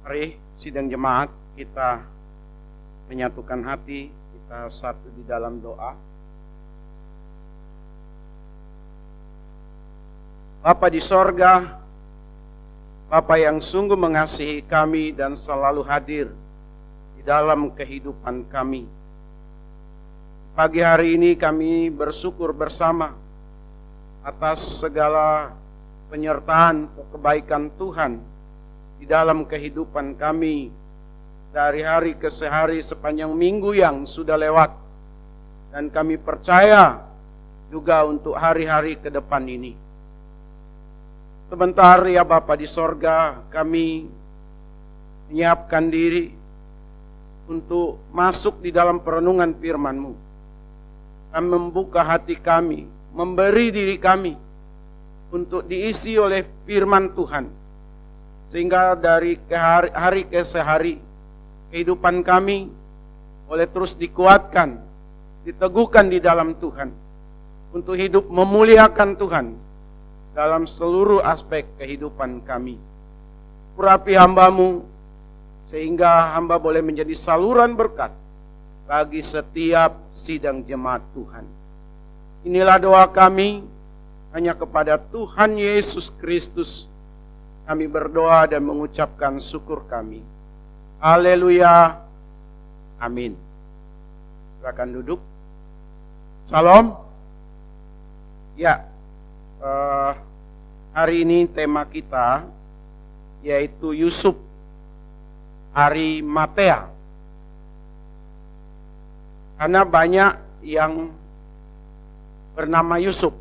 Mari sidang jemaat kita menyatukan hati, kita satu di dalam doa. Bapa di sorga, Bapa yang sungguh mengasihi kami dan selalu hadir di dalam kehidupan kami. Pagi hari ini kami bersyukur bersama atas segala penyertaan kebaikan Tuhan di dalam kehidupan kami dari hari ke hari sepanjang minggu yang sudah lewat. Dan kami percaya juga untuk hari-hari ke depan ini. Sebentar ya Bapa di sorga, kami menyiapkan diri untuk masuk di dalam perenungan firman-Mu. Kami membuka hati kami, memberi diri kami untuk diisi oleh firman Tuhan. Sehingga dari hari ke hari, kehidupan kami boleh terus dikuatkan, diteguhkan di dalam Tuhan. Untuk hidup memuliakan Tuhan dalam seluruh aspek kehidupan kami. Urapi hamba-Mu, sehingga hamba boleh menjadi saluran berkat bagi setiap sidang jemaat Tuhan. Inilah doa kami, hanya kepada Tuhan Yesus Kristus kami berdoa dan mengucapkan syukur kami. Haleluya. Amin. Silakan duduk. Salam. Ya, hari ini tema kita yaitu Yusuf Arimatea. Karena banyak yang bernama Yusuf.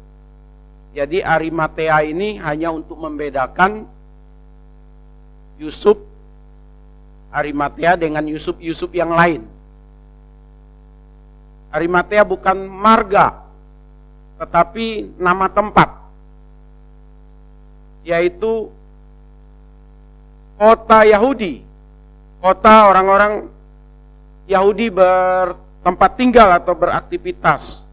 Jadi Arimatea ini hanya untuk membedakan Yusuf Arimatea dengan Yusuf yang lain. Arimatea bukan marga, tetapi nama tempat, yaitu kota Yahudi. Kota orang-orang Yahudi bertempat tinggal atau beraktivitas.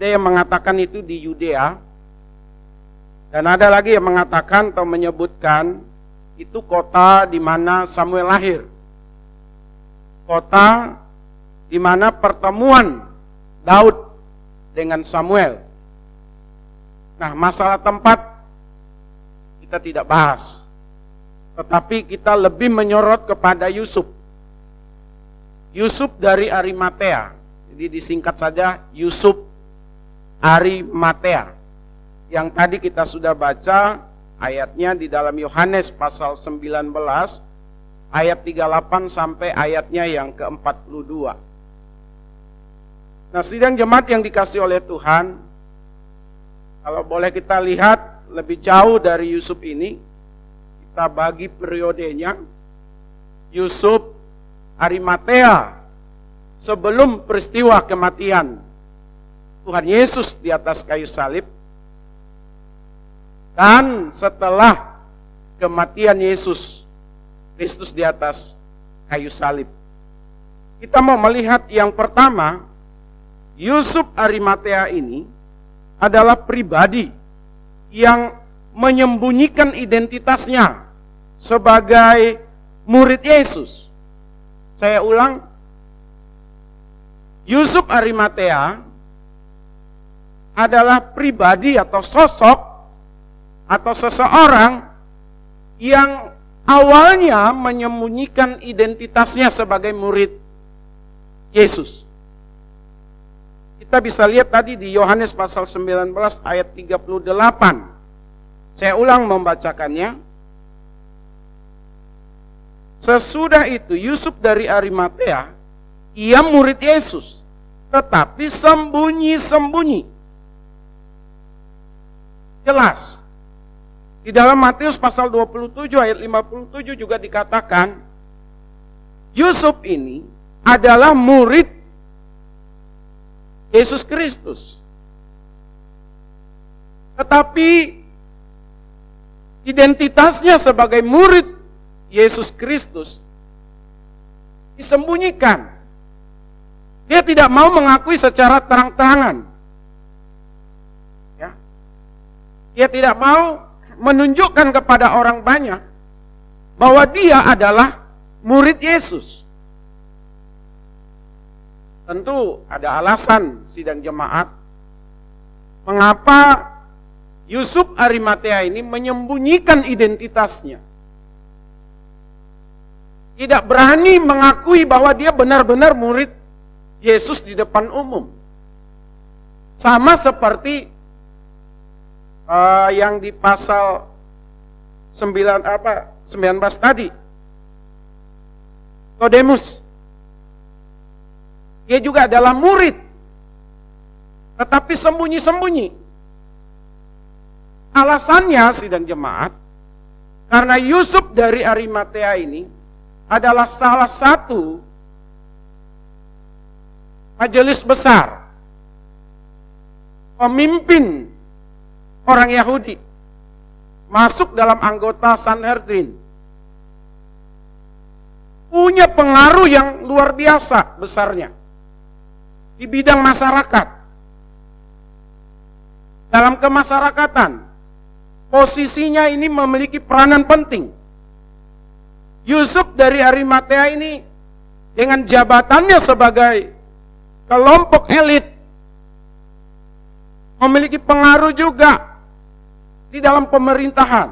Ada yang mengatakan itu di Yudea. Dan ada lagi yang mengatakan atau menyebutkan itu kota di mana Samuel lahir. Kota di mana pertemuan Daud dengan Samuel. Nah, masalah tempat kita tidak bahas. Tetapi kita lebih menyorot kepada Yusuf. Yusuf dari Arimatea. Jadi disingkat saja Yusuf Arimatea. Yang tadi kita sudah baca ayatnya di dalam Yohanes pasal 19 ayat 38 sampai ayatnya yang ke-42. Nah, sidang jemaat yang dikasih oleh Tuhan, kalau boleh kita lihat lebih jauh dari Yusuf ini, kita bagi periodenya. Yusuf Arimatea sebelum peristiwa kematian Tuhan Yesus di atas kayu salib, dan setelah kematian Yesus Kristus di atas kayu salib. Kita mau melihat yang pertama, Yusuf Arimatea ini adalah pribadi yang menyembunyikan identitasnya sebagai murid Yesus. Saya ulang, Yusuf Arimatea adalah pribadi atau sosok atau seseorang yang awalnya menyembunyikan identitasnya sebagai murid Yesus. Kita bisa lihat tadi di Yohanes pasal 19 ayat 38. Saya ulang membacakannya. Sesudah itu Yusuf dari Arimatea, ia murid Yesus, tetapi sembunyi-sembunyi. Jelas. Di dalam Matius pasal 27 ayat 57 juga dikatakan, Yusuf ini adalah murid Yesus Kristus. Tetapi identitasnya sebagai murid Yesus Kristus disembunyikan. Dia tidak mau mengakui secara terang-terangan. Dia tidak mau menunjukkan kepada orang banyak bahwa dia adalah murid Yesus. Tentu ada alasan sidang jemaat mengapa Yusuf Arimatea ini menyembunyikan identitasnya. Tidak berani mengakui bahwa dia benar-benar murid Yesus di depan umum. Sama seperti yang di pasal 19 tadi. Nikodemus. Dia juga adalah murid. Tetapi sembunyi-sembunyi. Alasannya sidang jemaat, karena Yusuf dari Arimatea ini adalah salah satu majelis besar, pemimpin orang Yahudi, masuk dalam anggota Sanhedrin, punya pengaruh yang luar biasa besarnya di bidang masyarakat. Dalam kemasyarakatan, posisinya ini memiliki peranan penting. Yusuf dari Arimatea ini dengan jabatannya sebagai kelompok elit memiliki pengaruh juga di dalam pemerintahan.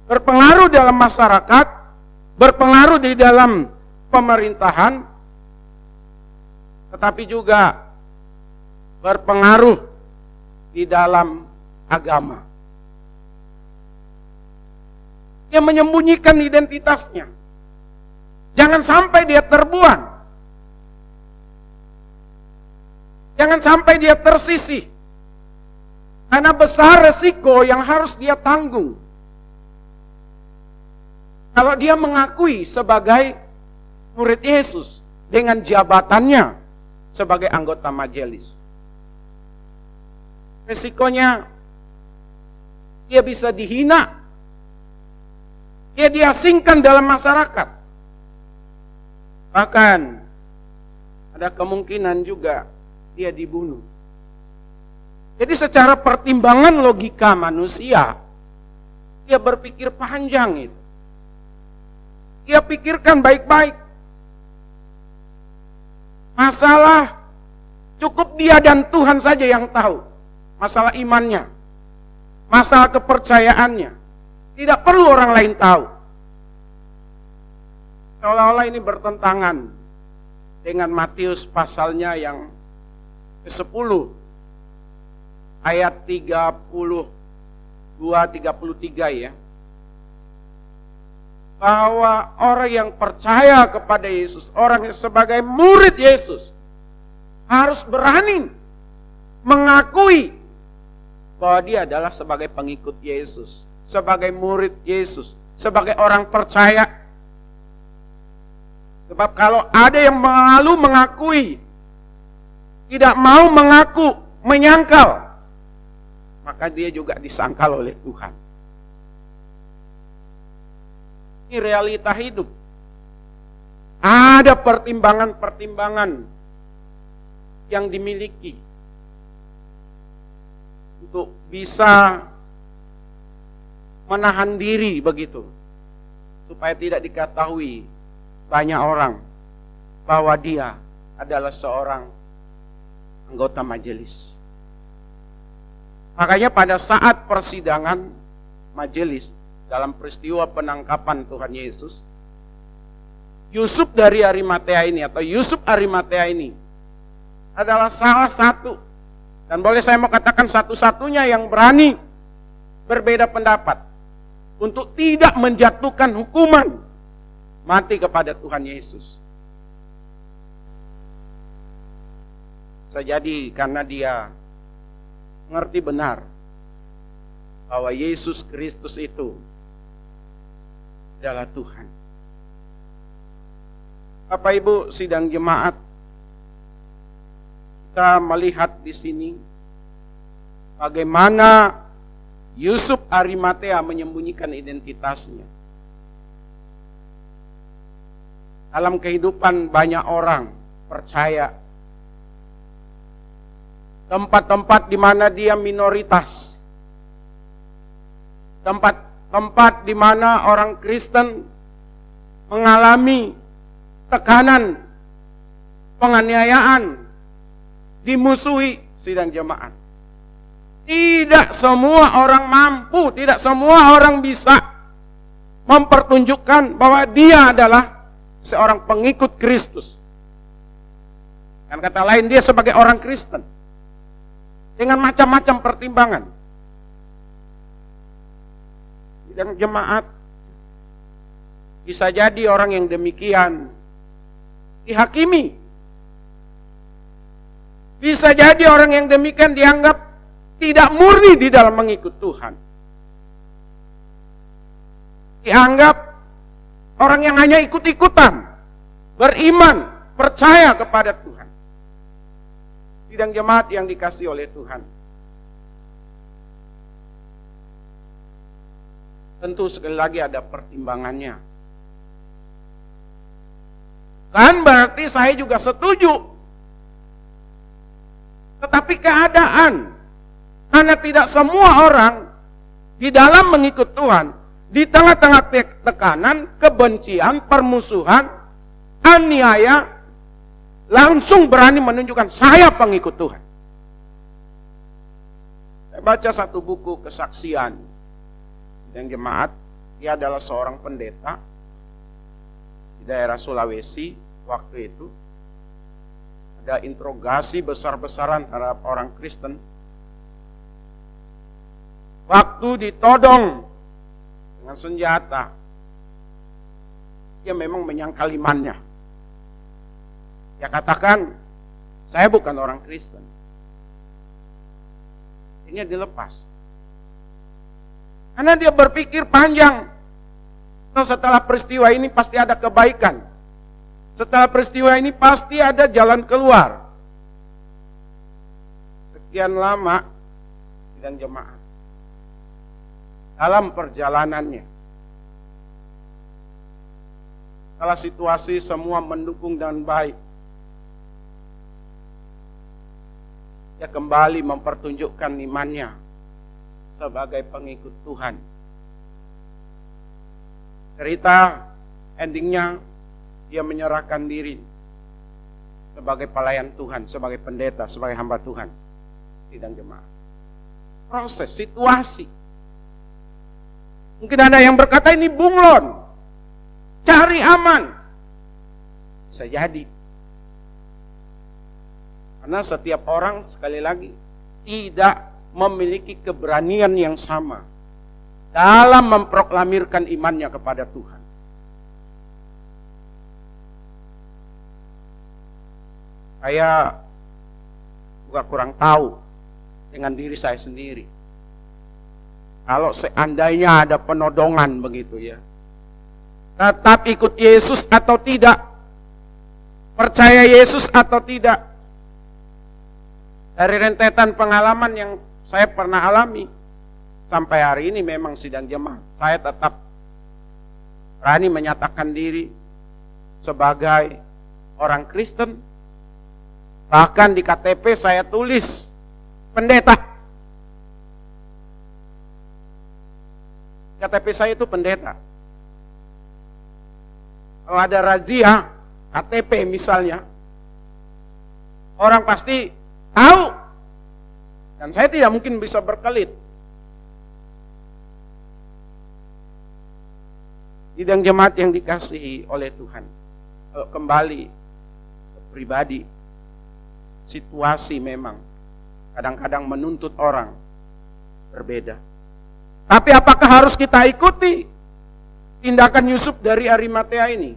Berpengaruh dalam masyarakat, berpengaruh di dalam pemerintahan, tetapi juga berpengaruh di dalam agama. Dia menyembunyikan identitasnya. Jangan sampai dia terbuang. Jangan sampai dia tersisih. Karena besar resiko yang harus dia tanggung. Kalau dia mengakui sebagai murid Yesus dengan jabatannya sebagai anggota majelis. Resikonya dia bisa dihina. Dia diasingkan dalam masyarakat. Bahkan ada kemungkinan juga dia dibunuh. Jadi secara pertimbangan logika manusia, dia berpikir panjang itu. Dia pikirkan baik-baik. Masalah cukup dia dan Tuhan saja yang tahu. Masalah imannya. Masalah kepercayaannya. Tidak perlu orang lain tahu. Seolah-olah ini bertentangan dengan Matius pasalnya yang ke-10 ayat 32-33 ya. Bahwa orang yang percaya kepada Yesus, orang yang sebagai murid Yesus harus berani mengakui bahwa dia adalah sebagai pengikut Yesus, sebagai murid Yesus, sebagai orang percaya. Sebab kalau ada yang malu mengakui, tidak mau mengaku, menyangkal, maka dia juga disangkal oleh Tuhan. Ini realita hidup. Ada pertimbangan-pertimbangan yang dimiliki untuk bisa menahan diri begitu, supaya tidak diketahui banyak orang bahwa dia adalah seorang anggota majelis. Makanya pada saat persidangan majelis dalam peristiwa penangkapan Tuhan Yesus, Yusuf dari Arimatea ini atau Yusuf Arimatea ini adalah salah satu, dan boleh saya mau katakan satu-satunya yang berani berbeda pendapat untuk tidak menjatuhkan hukuman mati kepada Tuhan Yesus. Bisa jadi karena dia mengerti benar bahwa Yesus Kristus itu adalah Tuhan. Bapak Ibu sidang jemaat, kita melihat di sini bagaimana Yusuf Arimatea menyembunyikan identitasnya. Dalam kehidupan banyak orang percaya, tempat-tempat di mana dia minoritas, tempat tempat di mana orang Kristen mengalami tekanan, penganiayaan, dimusuhi. Sidang jemaat, tidak semua orang mampu, tidak semua orang bisa mempertunjukkan bahwa dia adalah seorang pengikut Kristus. Dengan kata lain, dia sebagai orang Kristen dengan macam-macam pertimbangan. Sidang jemaat, bisa jadi orang yang demikian dihakimi. Bisa jadi orang yang demikian dianggap tidak murni di dalam mengikut Tuhan. Dianggap orang yang hanya ikut-ikutan, beriman, percaya kepada Tuhan. Sidang jemaat yang dikasihi oleh Tuhan. Tentu sekali lagi ada pertimbangannya. Kan berarti saya juga setuju. Tetapi keadaan, karena tidak semua orang di dalam mengikut Tuhan, di tengah-tengah tekanan, kebencian, permusuhan, aniaya, langsung berani menunjukkan saya pengikut Tuhan. Saya baca satu buku kesaksian yang jemaat, dia adalah seorang pendeta di daerah Sulawesi waktu itu. Ada interogasi besar-besaran terhadap orang Kristen. Waktu ditodong dengan senjata, dia memang menyangkal imannya. Dia katakan, saya bukan orang Kristen. Ini dilepas. Karena dia berpikir panjang. Setelah peristiwa ini pasti ada kebaikan. Setelah peristiwa ini pasti ada jalan keluar. Sekian lama, sidang jemaat, dalam perjalanannya, setelah situasi semua mendukung dan baik, dia kembali mempertunjukkan imannya sebagai pengikut Tuhan. Cerita endingnya, dia menyerahkan diri sebagai pelayan Tuhan, sebagai pendeta, sebagai hamba Tuhan. Sidang jemaat. Proses, situasi. Mungkin ada yang berkata ini bunglon, cari aman. Bisa jadi. Karena setiap orang, sekali lagi, tidak memiliki keberanian yang sama dalam memproklamirkan imannya kepada Tuhan. Saya juga kurang tahu dengan diri saya sendiri. Kalau seandainya ada penodongan begitu ya, tetap ikut Yesus atau tidak, percaya Yesus atau tidak. Dari rentetan pengalaman yang saya pernah alami, sampai hari ini memang sidang jemaat, saya tetap berani menyatakan diri sebagai orang Kristen. Bahkan di KTP saya tulis pendeta. KTP saya itu pendeta. Kalau ada razia KTP misalnya, orang pasti tahu. Dan saya tidak mungkin bisa berkelit. Sidang jemaat yang dikasihi oleh Tuhan. Kembali ke pribadi. Situasi memang kadang-kadang menuntut orang berbeda. Tapi apakah harus kita ikuti tindakan Yusuf dari Arimatea ini?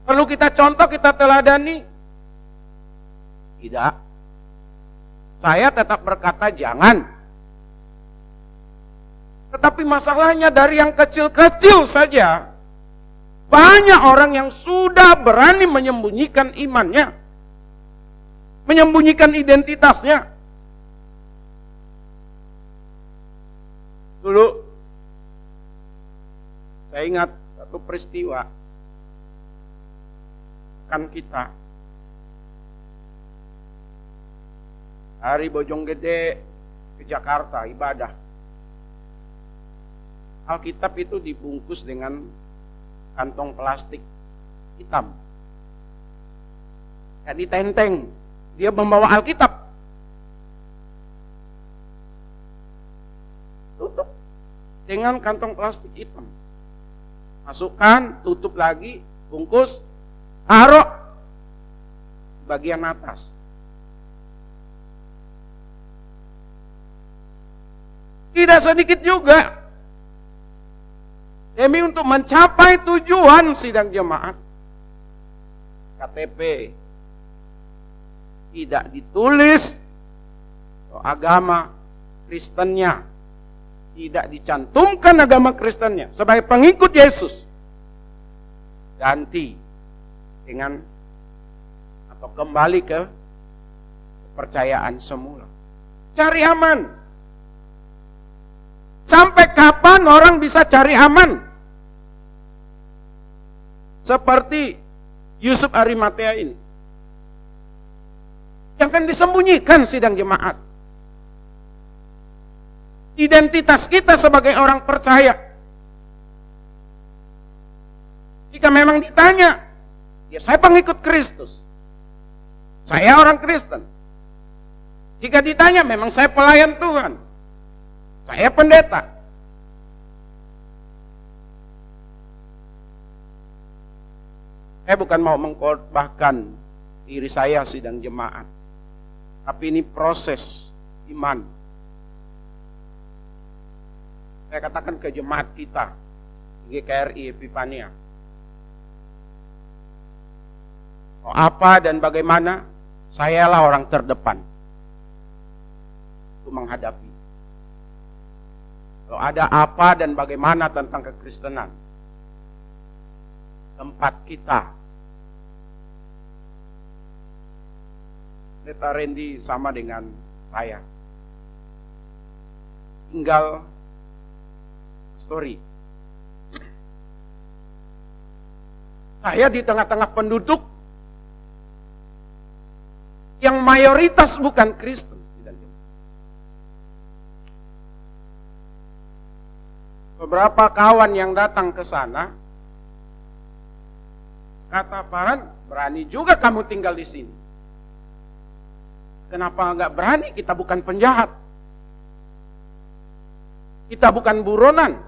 Perlu kita contoh, kita teladani? Tidak. Saya tetap berkata jangan. Tetapi masalahnya dari yang kecil-kecil saja, banyak orang yang sudah berani menyembunyikan imannya, menyembunyikan identitasnya. Dulu, saya ingat satu peristiwa, kan kita dari Bojonggede ke Jakarta ibadah. Alkitab itu dibungkus dengan kantong plastik hitam. Ya, ditenteng. Dia membawa Alkitab. Tutup dengan kantong plastik hitam. Masukkan, tutup lagi, bungkus, taruh bagian atas. Tidak sedikit juga. Demi untuk mencapai tujuan sidang jemaat. KTP tidak ditulis agama Kristennya, tidak dicantumkan agama Kristennya sebagai pengikut Yesus, ganti dengan atau kembali ke kepercayaan semula. Cari aman. Sampai kapan orang bisa cari aman? Seperti Yusuf Arimatea ini. Jangan disembunyikan sidang jemaat. Identitas kita sebagai orang percaya. Jika memang ditanya, ya saya pengikut Kristus. Saya orang Kristen. Jika ditanya, memang saya pelayan Tuhan. Saya pendeta. Saya bukan mau mengkhotbahkan diri saya sidang jemaat. Tapi ini proses iman. Saya katakan ke jemaat kita, GKRI Epifania. Apa dan bagaimana, sayalah orang terdepan untuk menghadapi. Kalau ada apa dan bagaimana tentang kekristenan, tempat kita. Pendeta Randy sama dengan saya. Tinggal story. Saya di tengah-tengah penduduk yang mayoritas bukan Kristen. Beberapa kawan yang datang ke sana kata, Paran, berani juga kamu tinggal di sini. Kenapa enggak berani? Kita bukan penjahat. Kita bukan buronan.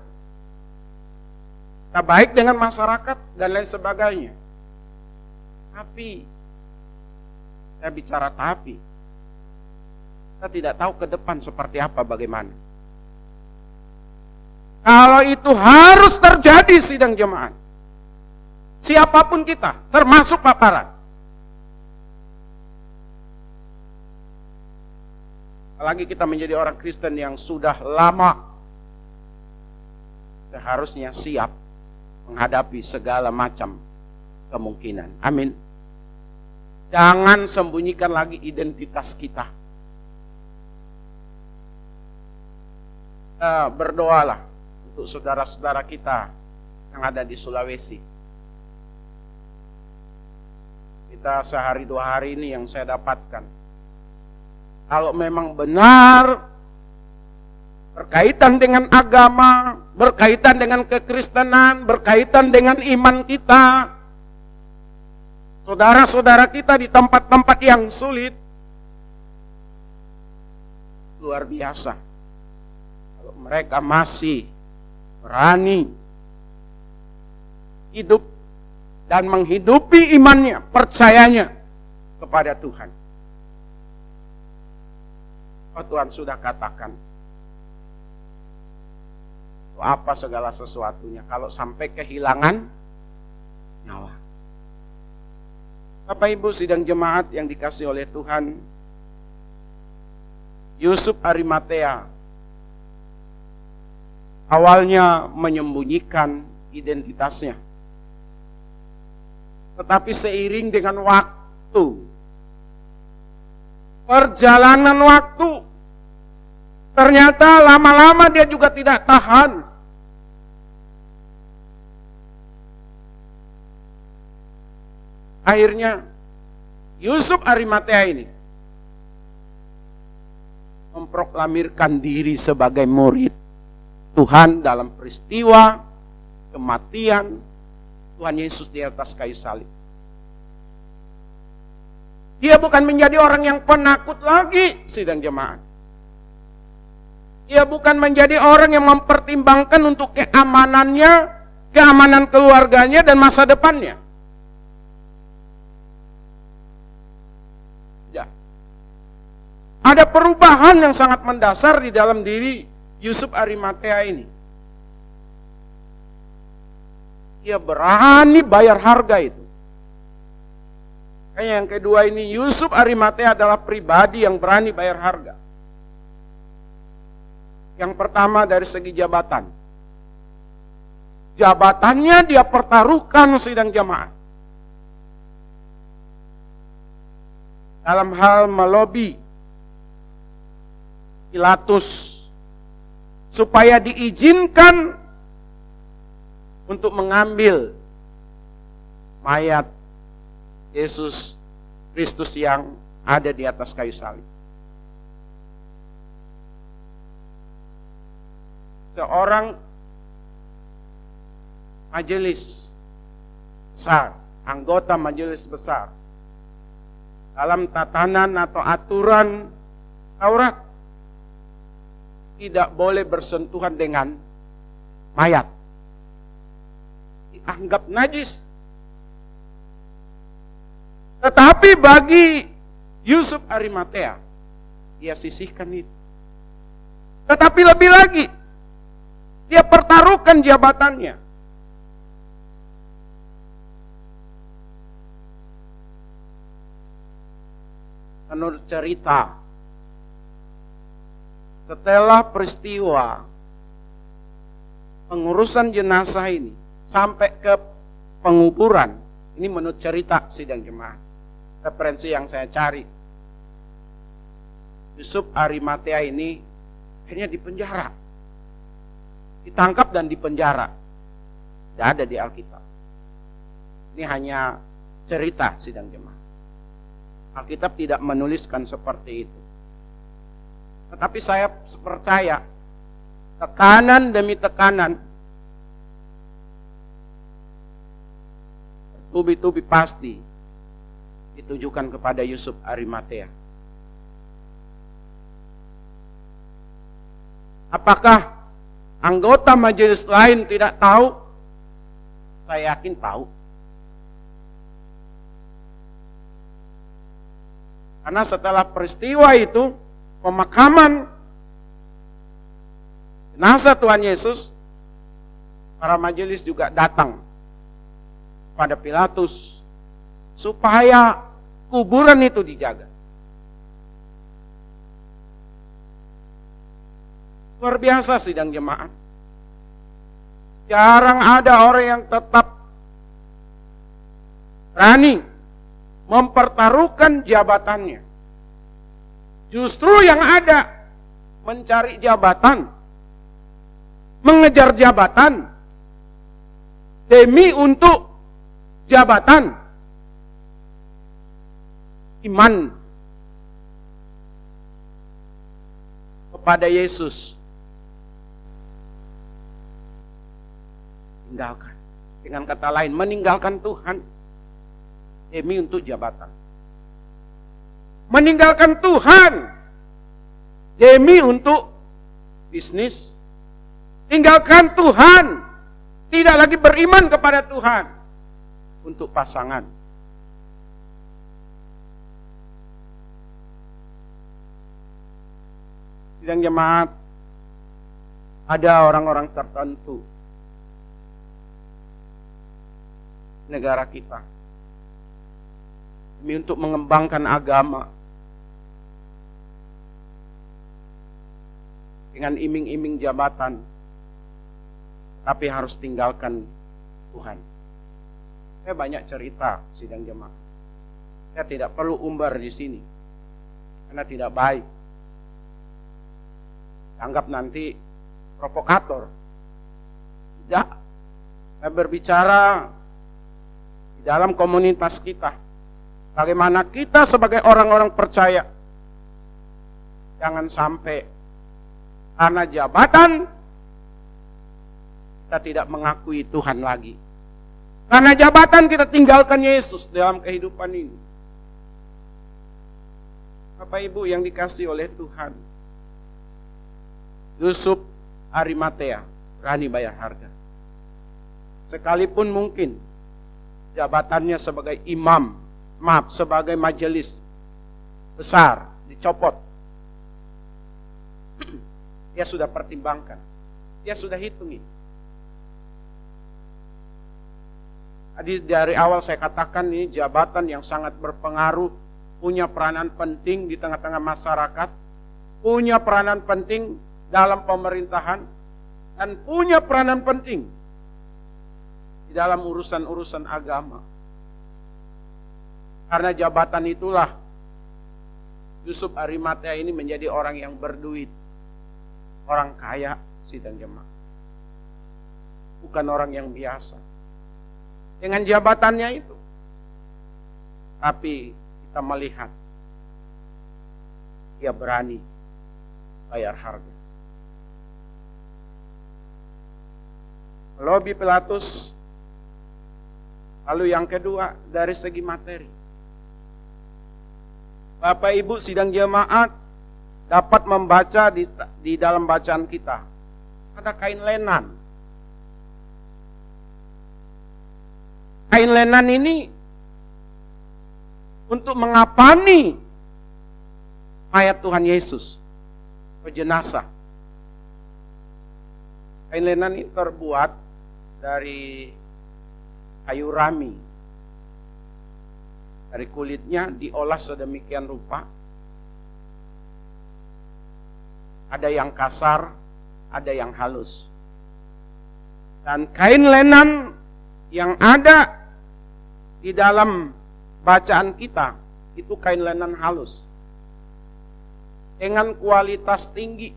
Kita baik dengan masyarakat dan lain sebagainya. Tapi, saya bicara tapi, kita tidak tahu ke depan seperti apa, bagaimana. Kalau itu harus terjadi sidang jemaat, siapapun kita, termasuk Pak Paran. Apalagi kita menjadi orang Kristen yang sudah lama, seharusnya siap menghadapi segala macam kemungkinan. Amin. Jangan sembunyikan lagi identitas kita. Berdoalah untuk saudara-saudara kita yang ada di Sulawesi. Kita sehari 2 hari ini yang saya dapatkan. Kalau memang benar berkaitan dengan agama, berkaitan dengan kekristenan, berkaitan dengan iman kita, saudara-saudara kita di tempat-tempat yang sulit, luar biasa. Kalau mereka masih berani hidup dan menghidupi imannya, percayanya kepada Tuhan. Oh, Tuhan sudah katakan, apa segala sesuatunya kalau sampai kehilangan nyawa. Bapak Ibu sidang jemaat yang dikasihi oleh Tuhan, Yusuf Arimatea awalnya menyembunyikan identitasnya. Tetapi seiring dengan waktu, perjalanan waktu, ternyata lama-lama dia juga tidak tahan. Akhirnya Yusuf Arimatea ini memproklamirkan diri sebagai murid Tuhan dalam peristiwa kematian Tuhan Yesus di atas kayu salib. Dia bukan menjadi orang yang penakut lagi, sidang jemaat. Dia bukan menjadi orang yang mempertimbangkan untuk keamanannya, keamanan keluarganya, dan masa depannya. Ya. Ada perubahan yang sangat mendasar di dalam diri Yusuf Arimatea ini. Dia berani bayar harga itu. Yang kedua ini, Yusuf Arimatea adalah pribadi yang berani bayar harga. Yang pertama dari segi jabatan. Jabatannya dia pertaruhkan, sidang jemaat. Dalam hal melobi Pilatus supaya diizinkan untuk mengambil mayat Yesus Kristus yang ada di atas kayu salib. Seorang majelis besar, anggota majelis besar, dalam tatanan atau aturan Taurat, tidak boleh bersentuhan dengan mayat. Dianggap najis. Tetapi bagi Yusuf Arimatea, dia sisihkan itu. Tetapi lebih lagi, dia pertaruhkan jabatannya. Menurut cerita, setelah peristiwa pengurusan jenazah ini sampai ke penguburan, ini menurut cerita sidang jemaat, referensi yang saya cari, Yusuf Arimatea ini akhirnya dipenjara, ditangkap dan dipenjara. Tidak ada di Alkitab. Ini hanya cerita sidang jemaat. Alkitab tidak menuliskan seperti itu. Tetapi saya percaya tekanan demi tekanan, tubi-tubi pasti ditujukan kepada Yusuf Arimatea. Apakah anggota majelis lain tidak tahu? Saya yakin tahu. Karena setelah peristiwa itu, pemakaman jenazah Tuhan Yesus, para majelis juga datang pada Pilatus supaya kuburan itu dijaga. Luar biasa sidang jemaat. Jarang ada orang yang tetap berani mempertaruhkan jabatannya. Justru yang ada mencari jabatan, mengejar jabatan demi untuk jabatan. Iman kepada Yesus tinggalkan. Dengan kata lain, meninggalkan Tuhan demi untuk jabatan. Meninggalkan Tuhan demi untuk bisnis. Tinggalkan Tuhan, tidak lagi beriman kepada Tuhan untuk pasangan. Sidang jemaat, ada orang-orang tertentu negara kita demi untuk mengembangkan agama dengan iming-iming jabatan, tapi harus tinggalkan Tuhan. Saya banyak cerita sidang jemaat. Saya tidak perlu umbar di sini karena tidak baik. Anggap nanti provokator. Tidak. Saya berbicara di dalam komunitas kita. Bagaimana kita sebagai orang-orang percaya jangan sampai karena jabatan kita tidak mengakui Tuhan lagi. Karena jabatan kita tinggalkan Yesus dalam kehidupan ini. Bapak Ibu yang dikasihi oleh Tuhan, Yusuf Arimatea berani bayar harga. Sekalipun mungkin jabatannya sebagai imam, sebagai majelis besar dicopot, dia sudah pertimbangkan, dia sudah hitungi. Jadi dari awal saya katakan ini jabatan yang sangat berpengaruh, punya peranan penting di tengah-tengah masyarakat, punya peranan penting dalam pemerintahan, dan punya peranan penting di dalam urusan-urusan agama. Karena jabatan itulah Yusuf Arimatea ini menjadi orang yang berduit, orang kaya, sidang jemaat. Bukan orang yang biasa dengan jabatannya itu. Tapi kita melihat dia berani bayar harga. Melobi Pilatus. Lalu yang kedua dari segi materi. Bapak Ibu sidang jemaat dapat membaca di dalam bacaan kita. Ada kain lenan. Kain lenan ini untuk mengapani mayat Tuhan Yesus, jenazah. Kain lenan ini terbuat dari kayu rami. Dari kulitnya diolah sedemikian rupa. Ada yang kasar, ada yang halus. Dan kain lenan yang ada di dalam bacaan kita itu kain lenan halus dengan kualitas tinggi,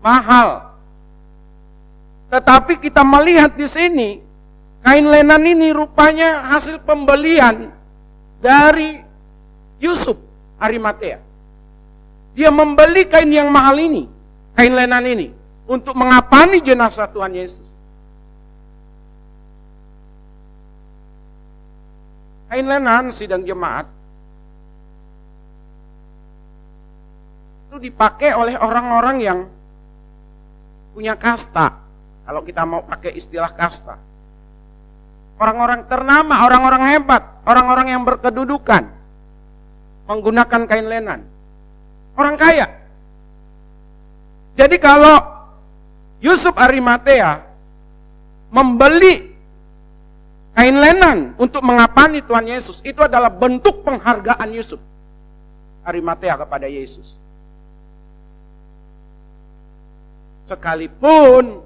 mahal. Tetapi kita melihat di sini kain lenan ini rupanya hasil pembelian dari Yusuf Arimatea. Dia membeli kain yang mahal ini, kain lenan ini, untuk mengapani jenazah Tuhan Yesus. Kain lenan sidang jemaat itu dipakai oleh orang-orang yang punya kasta. Kalau kita mau pakai istilah kasta, orang-orang ternama, orang-orang hebat, orang-orang yang berkedudukan menggunakan kain lenan. Orang kaya. Jadi kalau Yusuf Arimatea membeli kain lenan untuk mengapani Tuhan Yesus, itu adalah bentuk penghargaan Yusuf Arimatea kepada Yesus. Sekalipun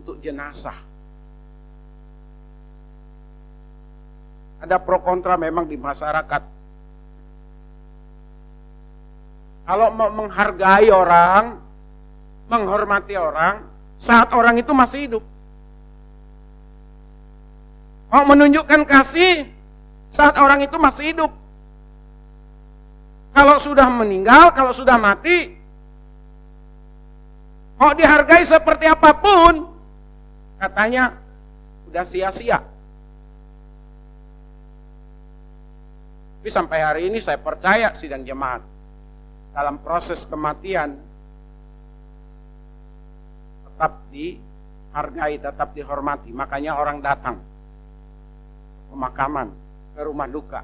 untuk jenazah. Ada pro kontra memang di masyarakat. Kalau mau menghargai orang, menghormati orang, saat orang itu masih hidup. Mau menunjukkan kasih saat orang itu masih hidup. Kalau sudah meninggal, kalau sudah mati, mau dihargai seperti apapun, katanya udah sia-sia. Tapi sampai hari ini saya percaya sidang jemaat, dalam proses kematian tetap dihargai, tetap dihormati. Makanya orang datang pemakaman, ke rumah duka.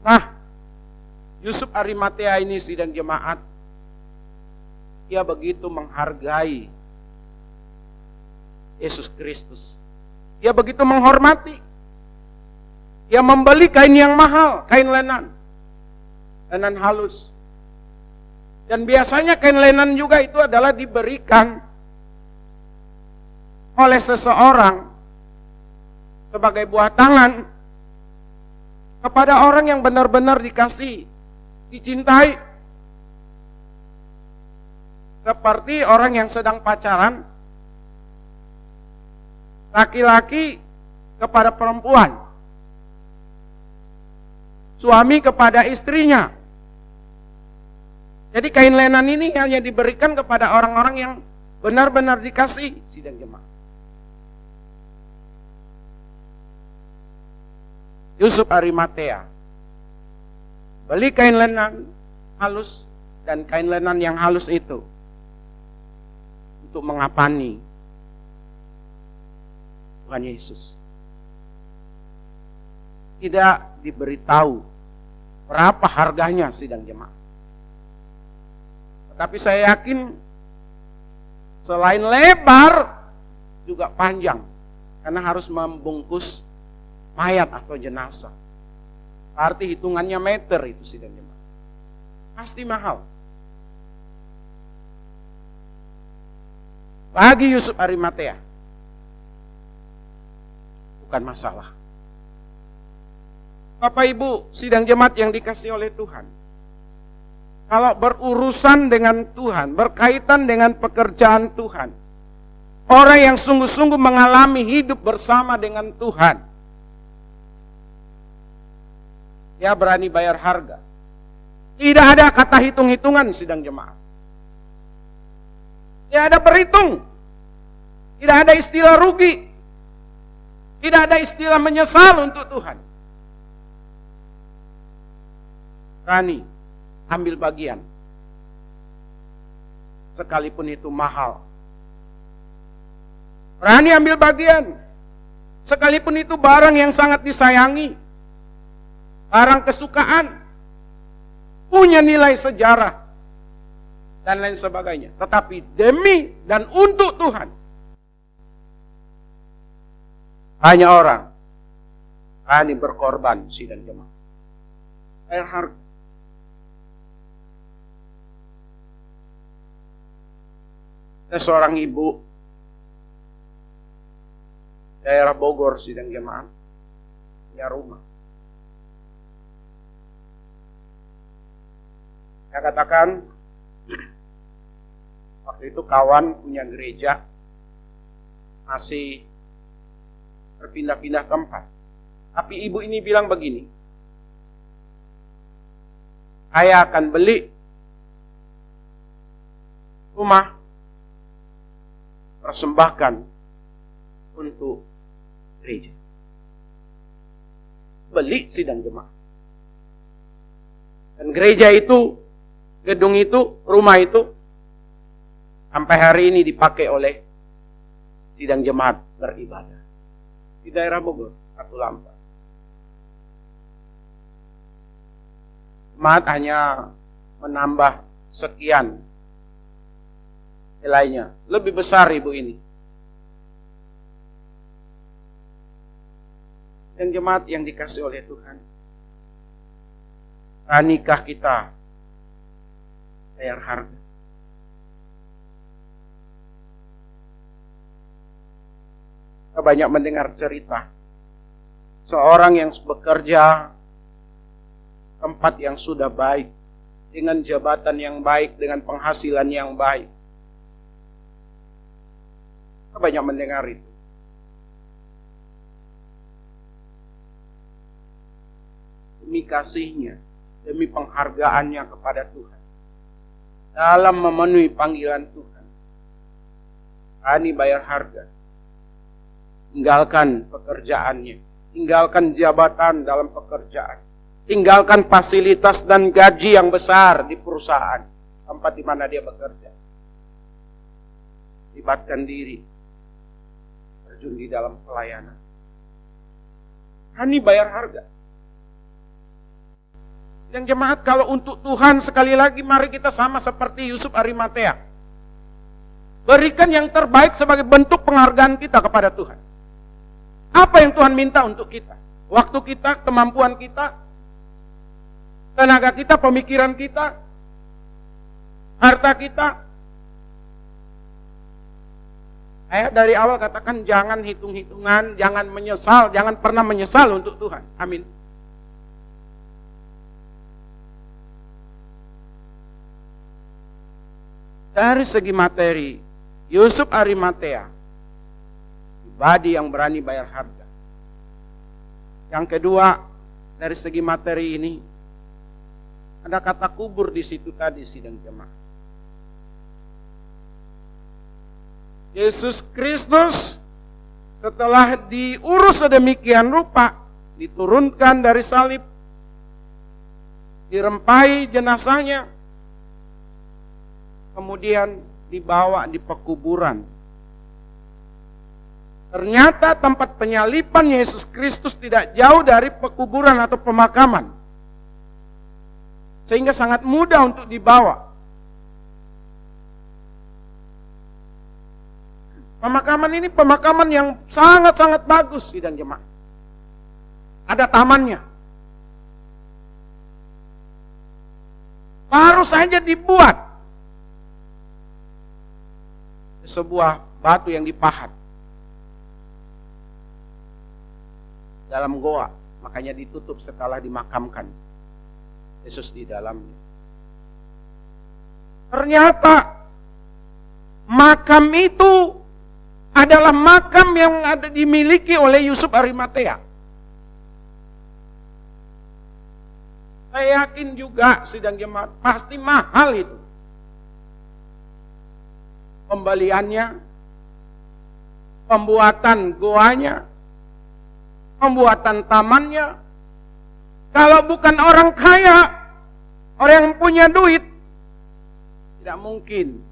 Nah, Yusuf Arimatea ini sidang jemaat, dia begitu menghargai Yesus Kristus. Dia begitu menghormati. Dia membeli kain yang mahal, kain lenan halus. Dan biasanya kain lenan juga itu adalah diberikan oleh seseorang sebagai buah tangan kepada orang yang benar-benar dikasihi, dicintai. Seperti orang yang sedang pacaran, laki-laki kepada perempuan, suami kepada istrinya. Jadi kain lenan ini hanya diberikan kepada orang-orang yang benar-benar dikasih, sidang jemaat. Yusuf Arimatea beli kain lenan halus, dan kain lenan yang halus itu untuk mengapani Tuhan Yesus. Tidak diberitahu berapa harganya, sidang jemaat. Tetapi saya yakin selain lebar juga panjang, karena harus membungkus mayat atau jenazah. Arti hitungannya meter itu, sidang jemaat. Pasti mahal. Bagi Yusuf Arimatea bukan masalah. Bapak Ibu sidang jemaat yang dikasihi oleh Tuhan, kalau berurusan dengan Tuhan, berkaitan dengan pekerjaan Tuhan, orang yang sungguh-sungguh mengalami hidup bersama dengan Tuhan, dia berani bayar harga. Tidak ada kata hitung-hitungan, sidang jemaat. Tidak ada berhitung. Tidak ada istilah rugi. Tidak ada istilah menyesal untuk Tuhan. Berani ambil bagian. Sekalipun itu mahal. Berani ambil bagian. Sekalipun itu barang yang sangat disayangi. Barang kesukaan. Punya nilai sejarah. Dan lain sebagainya. Tetapi demi dan untuk Tuhan. Hanya orang berani berkorban, sidang jemaat. Bayar harga. Ada seorang ibu daerah Bogor, sidang jemaat, punya rumah. Saya katakan, waktu itu kawan punya gereja, masih berpindah-pindah tempat. Tapi ibu ini bilang begini, saya akan beli rumah, persembahkan untuk gereja. Beli, sidang jemaat. Dan gereja itu, gedung itu, rumah itu, sampai hari ini dipakai oleh sidang jemaat beribadah. Di daerah Bogor, Katulampa. Jemaat hanya menambah sekian nilainya. Lebih besar ibu ini. Dan jemaat yang dikasih oleh Tuhan. Beranikah kita bayar harga? Kita banyak mendengar cerita seorang yang bekerja tempat yang sudah baik, dengan jabatan yang baik, dengan penghasilan yang baik. Kita banyak mendengar itu. Demi kasihnya, demi penghargaannya kepada Tuhan, dalam memenuhi panggilan Tuhan, berani bayar harga, tinggalkan pekerjaannya, tinggalkan jabatan dalam pekerjaan, tinggalkan fasilitas dan gaji yang besar di perusahaan tempat di mana dia bekerja, libatkan diri, terjun di dalam pelayanan, berani bayar harga. Yang jemaat, kalau untuk Tuhan, sekali lagi mari kita sama seperti Yusuf Arimatea. Berikan yang terbaik sebagai bentuk penghargaan kita kepada Tuhan. Apa yang Tuhan minta untuk kita? Waktu kita, kemampuan kita, tenaga kita, pemikiran kita, harta kita. Saya dari awal katakan jangan hitung-hitungan, jangan menyesal, jangan pernah menyesal untuk Tuhan. Amin. Dari segi materi, Yusuf Arimatea, pribadi yang berani bayar harga. Yang kedua, dari segi materi ini, Ada kata kubur di situ tadi, sidang jemaat. Yesus Kristus setelah diurus sedemikian rupa, diturunkan dari salib, dirempahi jenazahnya, kemudian dibawa di pekuburan. Ternyata tempat penyaliban Yesus Kristus tidak jauh dari pekuburan atau pemakaman, sehingga sangat mudah untuk dibawa. Pemakaman ini pemakaman yang sangat-sangat bagus, sidang jemaat. Ada tamannya. Baru saja dibuat sebuah batu yang dipahat dalam goa, makanya ditutup setelah dimakamkan Yesus di dalamnya. Ternyata makam itu adalah makam yang dimiliki oleh Yusuf Arimatea. Saya yakin juga, sidang jemaat, pasti mahal itu. Pembeliannya, pembuatan goanya, pembuatan tamannya. Kalau bukan orang kaya, orang yang punya duit, tidak mungkin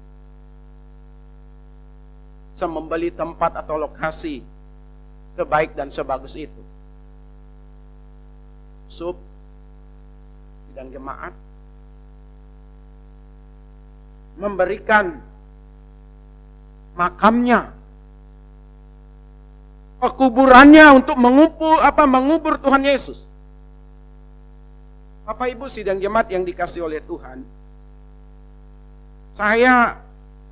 bisa membeli tempat atau lokasi sebaik dan sebagus itu. Dan jemaat memberikan makamnya, pekuburannya untuk mengubur Tuhan Yesus. Bapak Ibu sidang jemaat yang dikasihi oleh Tuhan, saya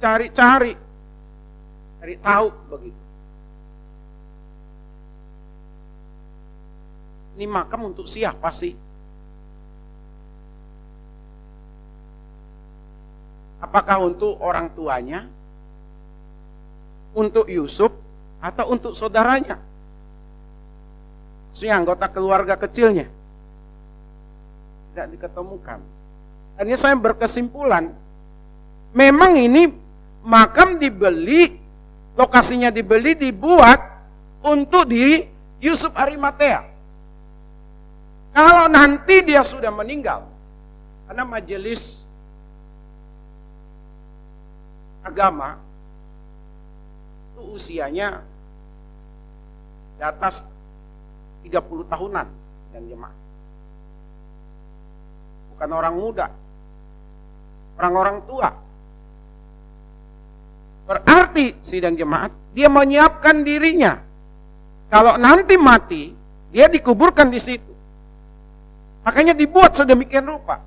cari tahu begitu. Ini makam untuk siapa sih? Apakah untuk orang tuanya, untuk Yusuf, atau untuk saudaranya? Maksudnya anggota keluarga kecilnya. Tidak diketemukan. Akhirnya saya berkesimpulan, memang ini makam dibeli, lokasinya dibeli, dibuat untuk di Yusuf Arimatea. Kalau nanti dia sudah meninggal, karena majelis agama itu usianya di atas 30 tahunan dan jemaat. Bukan orang muda, orang-orang tua. Berarti sidang jemaat, dia menyiapkan dirinya. Kalau nanti mati, dia dikuburkan di situ. Makanya dibuat sedemikian rupa.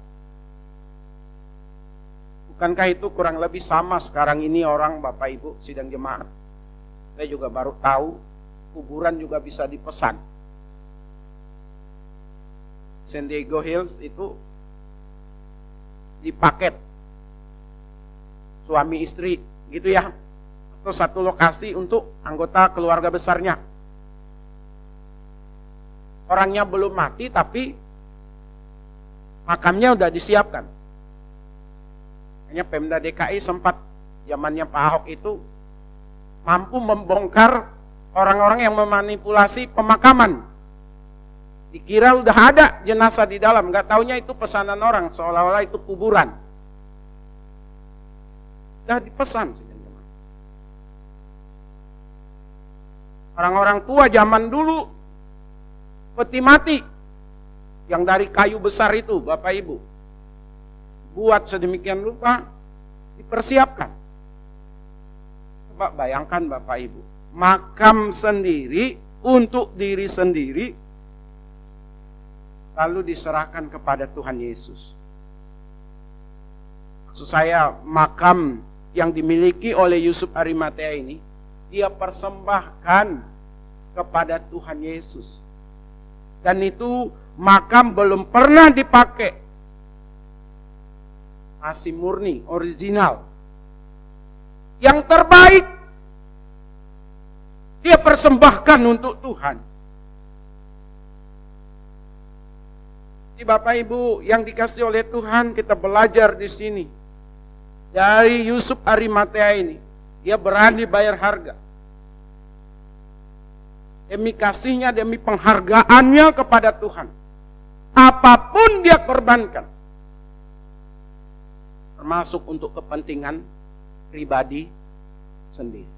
Bukankah itu kurang lebih sama sekarang ini orang Bapak Ibu sidang jemaat? Saya juga baru tahu kuburan juga bisa dipesan. San Diego Hills itu dipaket suami istri gitu ya, atau satu lokasi untuk anggota keluarga besarnya. Orangnya belum mati tapi makamnya udah disiapkan. Hanya Pemda DKI sempat zamannya Pak Ahok itu mampu membongkar orang-orang yang memanipulasi pemakaman. Dikira udah ada jenazah di dalam, nggak taunya itu pesanan orang, seolah-olah itu kuburan. Udah dipesan. Orang-orang tua zaman dulu peti mati yang dari kayu besar itu, Bapak Ibu, buat sedemikian rupa, dipersiapkan. Coba bayangkan Bapak Ibu, makam sendiri untuk diri sendiri, lalu diserahkan kepada Tuhan Yesus. Maksud saya, makam yang dimiliki oleh Yusuf Arimatea ini, dia persembahkan kepada Tuhan Yesus. Dan itu makam belum pernah dipakai. Masih murni, original. Yang terbaik dia persembahkan untuk Tuhan. Bapak Ibu yang dikasih oleh Tuhan, kita belajar di sini. Dari Yusuf Arimatea ini, dia berani bayar harga. Demi kasihnya, demi penghargaannya kepada Tuhan. Apapun dia korbankan. Termasuk untuk kepentingan pribadi sendiri.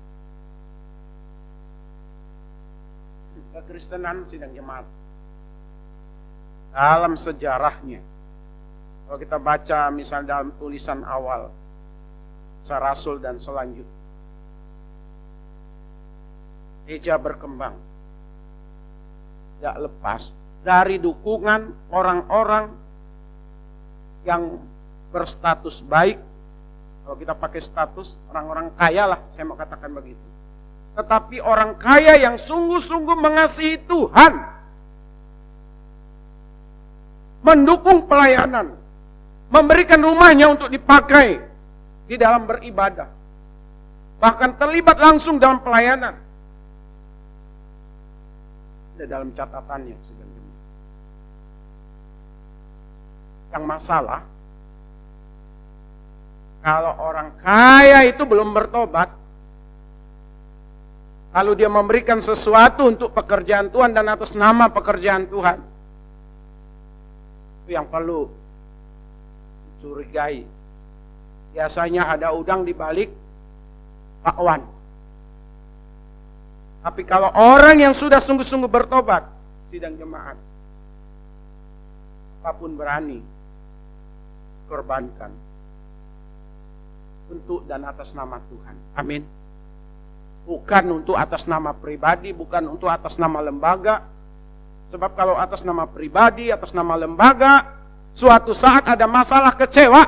Kekristenan sidang jemaat. Dalam sejarahnya, kalau kita baca misalnya dalam tulisan awal, Rasul dan selanjutnya, gereja berkembang tidak lepas dari dukungan orang-orang yang berstatus baik. Kalau kita pakai status, orang-orang kaya lah, saya mau katakan begitu. Tetapi orang kaya yang sungguh-sungguh mengasihi Tuhan, mendukung pelayanan, memberikan rumahnya untuk dipakai di dalam beribadah, bahkan terlibat langsung dalam pelayanan. Ada dalam catatannya. Yang masalah, kalau orang kaya itu belum bertobat, lalu dia memberikan sesuatu untuk pekerjaan Tuhan dan atas nama pekerjaan Tuhan, itu yang perlu dicurigai. Biasanya ada udang di balik bakwan. Tapi kalau orang yang sudah sungguh-sungguh bertobat, sidang jemaat, apapun berani korbankan untuk dan atas nama Tuhan. Amin. Bukan untuk atas nama pribadi, bukan untuk atas nama lembaga. Sebab kalau atas nama pribadi, atas nama lembaga, suatu saat ada masalah, kecewa,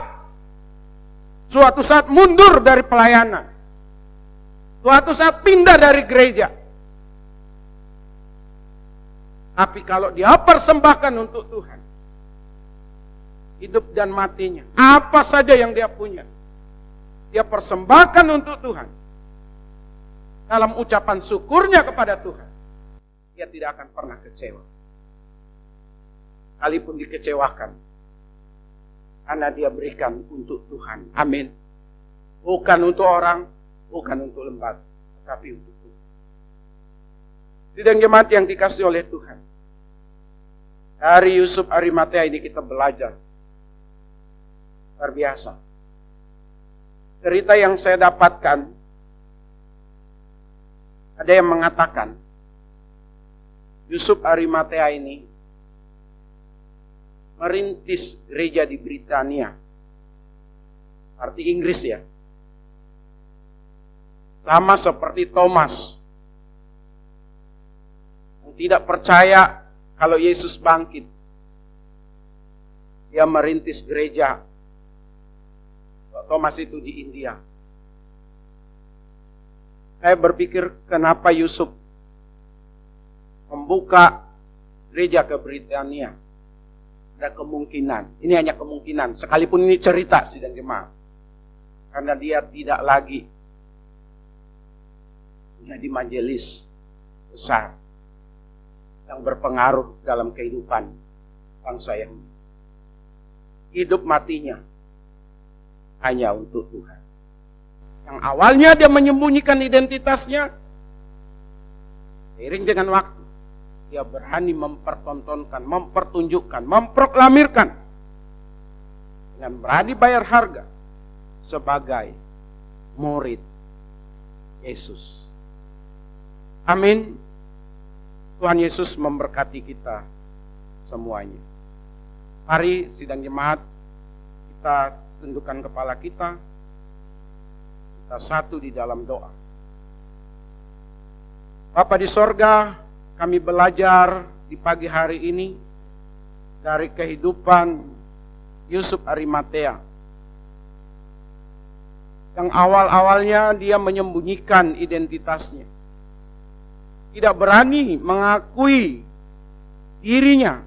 suatu saat mundur dari pelayanan, suatu saat pindah dari gereja. Tapi kalau dia persembahkan untuk Tuhan, hidup dan matinya, apa saja yang dia punya, dia persembahkan untuk Tuhan, dalam ucapan syukurnya kepada Tuhan, dia tidak akan pernah kecewa. Sekalipun dikecewakan, karena dia berikan untuk Tuhan. Amin. Bukan untuk orang, bukan untuk lembaga, tapi untuk Tuhan. Sidang jemaat yang dikasih oleh Tuhan, dari Yusuf Arimatea ini kita belajar luar biasa. Cerita yang saya dapatkan, ada yang mengatakan Yusuf Arimatea ini merintis gereja di Britania, arti Inggris ya, sama seperti Thomas yang tidak percaya kalau Yesus bangkit. Dia merintis gereja, Thomas itu di India. Saya berpikir kenapa Yusuf membuka gereja ke Britania. Ada kemungkinan, ini hanya kemungkinan, sekalipun ini cerita sidang jemaat, karena dia tidak lagi menjadi majelis besar yang berpengaruh dalam kehidupan bangsa yang hidup matinya hanya untuk Tuhan. Yang awalnya dia menyembunyikan identitasnya, seiring dengan waktu dia berani mempertontonkan, mempertunjukkan, memproklamirkan dengan berani bayar harga sebagai murid Yesus. Amin. Tuhan Yesus memberkati kita semuanya. Mari sidang jemaat, kita tundukkan kepala kita, kita satu di dalam doa. Bapa di sorga, kami belajar di pagi hari ini dari kehidupan Yusuf Arimatea. Yang awal-awalnya dia menyembunyikan identitasnya, tidak berani mengakui dirinya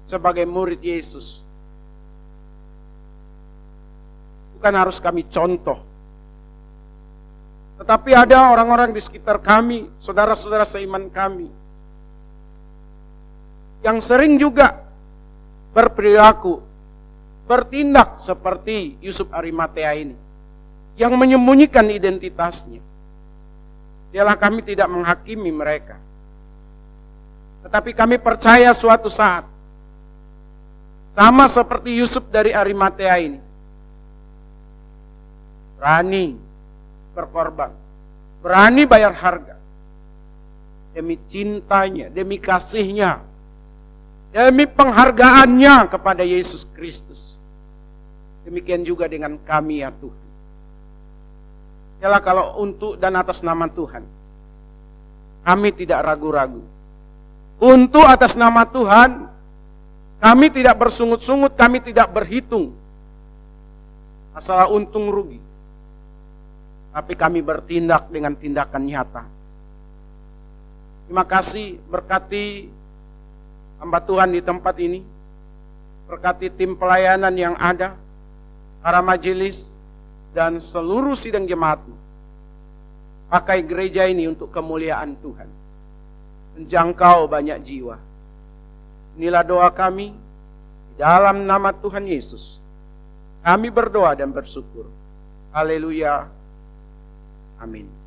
sebagai murid Yesus. Bukan harus kami contoh, tetapi ada orang-orang di sekitar kami, saudara-saudara seiman kami, yang sering juga berperilaku, bertindak seperti Yusuf Arimatea ini, yang menyembunyikan identitasnya. Biarlah kami tidak menghakimi mereka, tetapi kami percaya suatu saat, sama seperti Yusuf dari Arimatea ini, berani berkorban, berani bayar harga, demi cintanya, demi kasihnya, demi penghargaannya kepada Yesus Kristus. Demikian juga dengan kami ya Tuhan. Yalah kalau untuk dan atas nama Tuhan, kami tidak ragu-ragu. Untuk atas nama Tuhan, kami tidak bersungut-sungut, kami tidak berhitung masalah untung rugi. Tapi kami bertindak dengan tindakan nyata. Terima kasih, berkati hamba Tuhan di tempat ini, berkati tim pelayanan yang ada, para majelis, dan seluruh sidang jemaat-Mu. Pakai gereja ini untuk kemuliaan Tuhan, menjangkau banyak jiwa. Inilah doa kami, dalam nama Tuhan Yesus. Kami berdoa dan bersyukur. Haleluya. Amin.